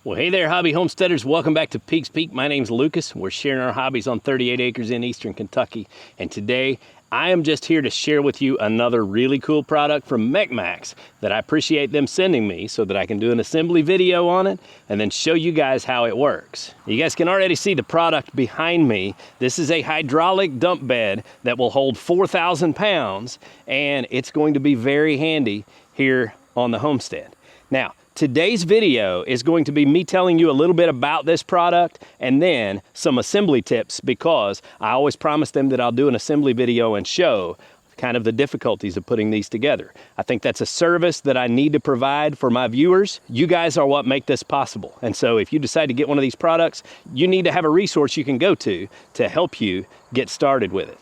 Well, hey there, hobby homesteaders. Welcome back to Peaks Peak. My name's Lucas. We're sharing our hobbies on 38 acres in eastern Kentucky. And today, I am just here to share with you another really cool product from Mechmax that I appreciate them sending me so that I can do an assembly video on it and then show you guys how it works. You guys can already see the product behind me. This is a hydraulic dump bed that will hold 4,000 pounds, and it's going to be very handy here on the homestead. Now, today's video is going to be me telling you a little bit about this product and then some assembly tips, because I always promise them that I'll do an assembly video and show kind of the difficulties of putting these together. I think that's a service that I need to provide for my viewers. You guys are what make this possible. And so if you decide to get one of these products, you need to have a resource you can go to help you get started with it.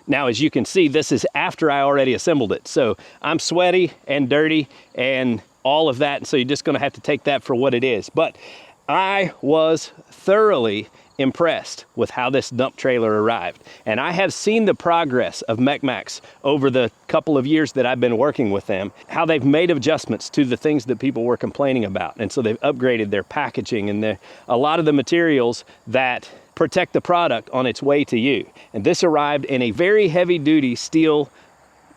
Now, as you can see, this is after I already assembled it. So I'm sweaty and dirty and all of that, and so you're just going to have to take that for what it is. But I was thoroughly impressed with how this dump trailer arrived, and I have seen the progress of Mechmax over the couple of years that I've been working with them, how they've made adjustments to the things that people were complaining about, and so they've upgraded their packaging and a lot of the materials that protect the product on its way to you. And this arrived in a very heavy-duty steel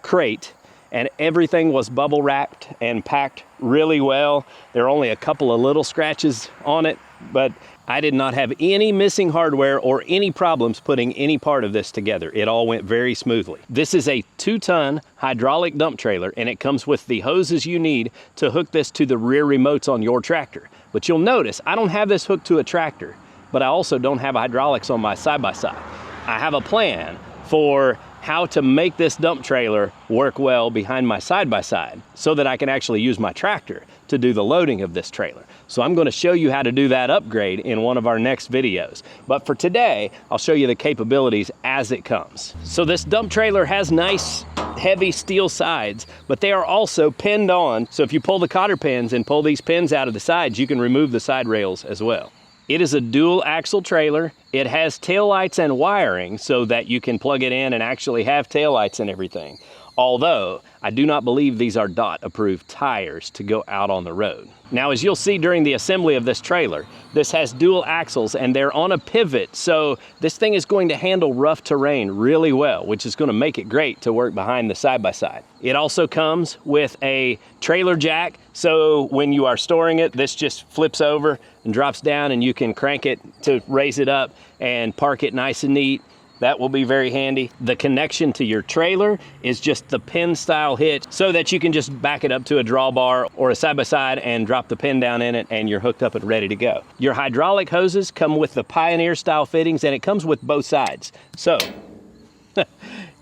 crate, and everything was bubble wrapped and packed really well. There are only a couple of little scratches on it, but I did not have any missing hardware or any problems putting any part of this together. It all went very smoothly. This is a 2-ton hydraulic dump trailer, and it comes with the hoses you need to hook this to the rear remotes on your tractor. But you'll notice I don't have this hooked to a tractor, but I also don't have hydraulics on my side-by-side. I have a plan for how to make this dump trailer work well behind my side-by-side so that I can actually use my tractor to do the loading of this trailer. So I'm going to show you how to do that upgrade in one of our next videos. But for today, I'll show you the capabilities as it comes. So this dump trailer has nice heavy steel sides, but they are also pinned on. So if you pull the cotter pins and pull these pins out of the sides, you can remove the side rails as well. It is a dual axle trailer. It has taillights and wiring so that you can plug it in and actually have taillights and everything. Although, I do not believe these are DOT approved tires to go out on the road. Now, as you'll see during the assembly of this trailer, this has dual axles and they're on a pivot. So this thing is going to handle rough terrain really well, which is going to make it great to work behind the side-by-side. It also comes with a trailer jack. So when you are storing it, this just flips over and drops down, and you can crank it to raise it up and park it nice and neat. That will be very handy. The connection to your trailer is just the pin style hitch so that you can just back it up to a drawbar or a side-by-side and drop the pin down in it, and you're hooked up and ready to go. Your hydraulic hoses come with the Pioneer style fittings, and it comes with both sides. So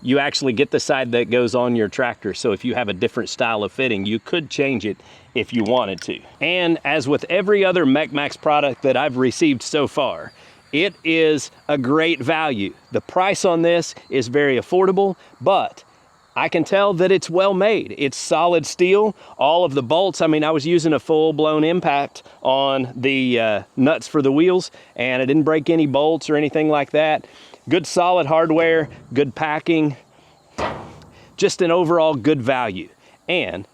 you actually get the side that goes on your tractor. So if you have a different style of fitting, you could change it if you wanted to. And as with every other Mechmax product that I've received so far, it is a great value. The price on this is very affordable, but I can tell that it's well made. It's solid steel. All of the bolts, I mean, I was using a full-blown impact on the nuts for the wheels, and I didn't break any bolts or anything like that. Good solid hardware, good packing, just an overall good value. And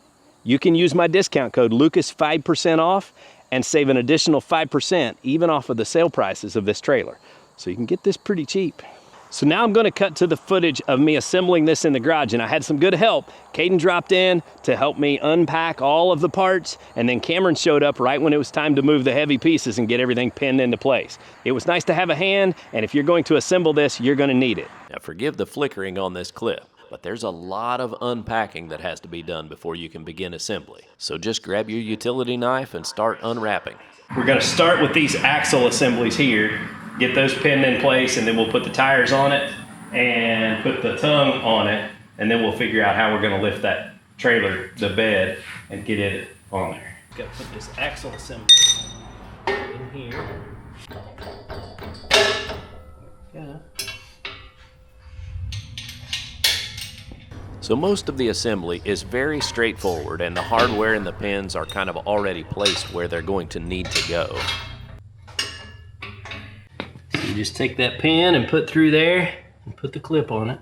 you can use my discount code Lucas 5% off and save an additional 5% even off of the sale prices of this trailer. So you can get this pretty cheap. So now I'm gonna cut to the footage of me assembling this in the garage, and I had some good help. Caden dropped in to help me unpack all of the parts, and then Cameron showed up right when it was time to move the heavy pieces and get everything pinned into place. It was nice to have a hand, and if you're going to assemble this, you're gonna need it. Now forgive the flickering on this clip, but there's a lot of unpacking that has to be done before you can begin assembly. So just grab your utility knife and start unwrapping. We're gonna start with these axle assemblies here, get those pinned in place, and then we'll put the tires on it and put the tongue on it, and then we'll figure out how we're gonna lift that trailer, the bed, and get it on there. Gotta put this axle assembly in here. Yeah. So most of the assembly is very straightforward, and the hardware and the pins are kind of already placed where they're going to need to go. So you just take that pin and put through there and put the clip on it.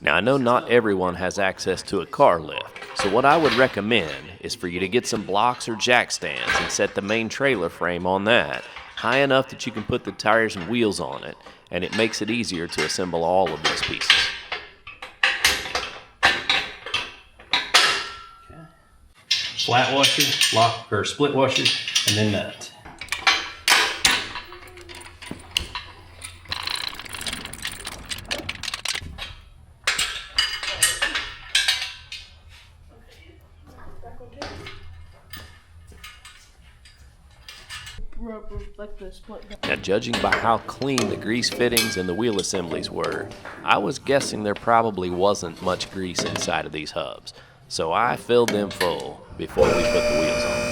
Now I know not everyone has access to a car lift, So what I would recommend is for you to get some blocks or jack stands and set the main trailer frame on that, high enough that you can put the tires and wheels on it, and it makes it easier to assemble all of these pieces. Flat washer, lock or split washer, and then nut. Rubber, like the split. Now, judging by how clean the grease fittings and the wheel assemblies were, I was guessing there probably wasn't much grease inside of these hubs. So I filled them full before we put the wheels on.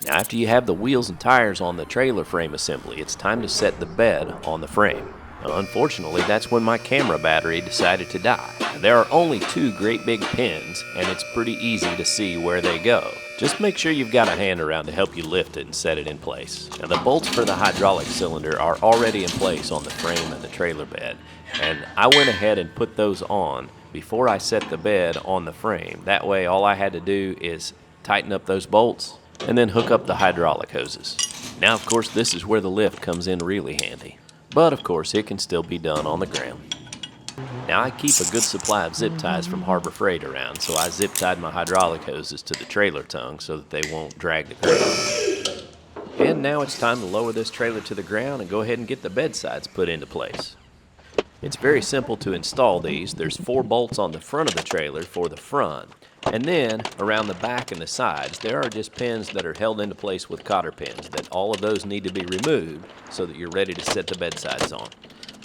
Now, after you have the wheels and tires on the trailer frame assembly, it's time to set the bed on the frame. Now, unfortunately, that's when my camera battery decided to die. Now, there are only 2 great big pins, and it's pretty easy to see where they go. Just make sure you've got a hand around to help you lift it and set it in place. Now, the bolts for the hydraulic cylinder are already in place on the frame and the trailer bed, and I went ahead and put those on before I set the bed on the frame. That way, all I had to do is tighten up those bolts and then hook up the hydraulic hoses. Now, of course, this is where the lift comes in really handy. But, of course, it can still be done on the ground. Now, I keep a good supply of zip ties from Harbor Freight around, so I zip tied my hydraulic hoses to the trailer tongue so that they won't drag the ground. And now it's time to lower this trailer to the ground and go ahead and get the bed sides put into place. It's very simple to install these. There's 4 bolts on the front of the trailer for the front. And then, around the back and the sides, there are just pins that are held into place with cotter pins that all of those need to be removed so that you're ready to set the bed sides on.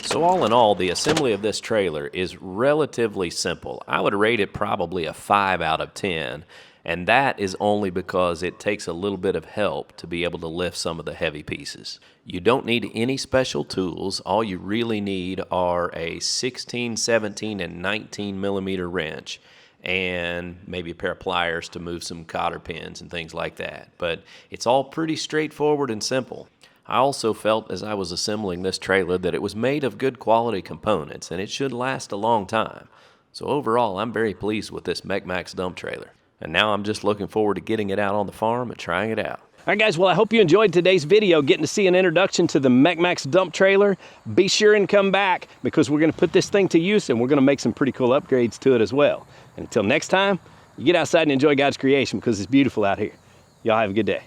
So all in all, the assembly of this trailer is relatively simple. I would rate it probably a 5 out of 10, and that is only because it takes a little bit of help to be able to lift some of the heavy pieces. You don't need any special tools. All you really need are a 16, 17, and 19 millimeter wrench, and maybe a pair of pliers to move some cotter pins and things like that. But it's all pretty straightforward and simple. I also felt as I was assembling this trailer that it was made of good quality components and it should last a long time. So overall, I'm very pleased with this Mech-Max dump trailer. And now I'm just looking forward to getting it out on the farm and trying it out. All right, guys, well, I hope you enjoyed today's video, getting to see an introduction to the Mech-Max dump trailer. Be sure and come back because we're going to put this thing to use and we're going to make some pretty cool upgrades to it as well. And until next time, you get outside and enjoy God's creation because it's beautiful out here. Y'all have a good day.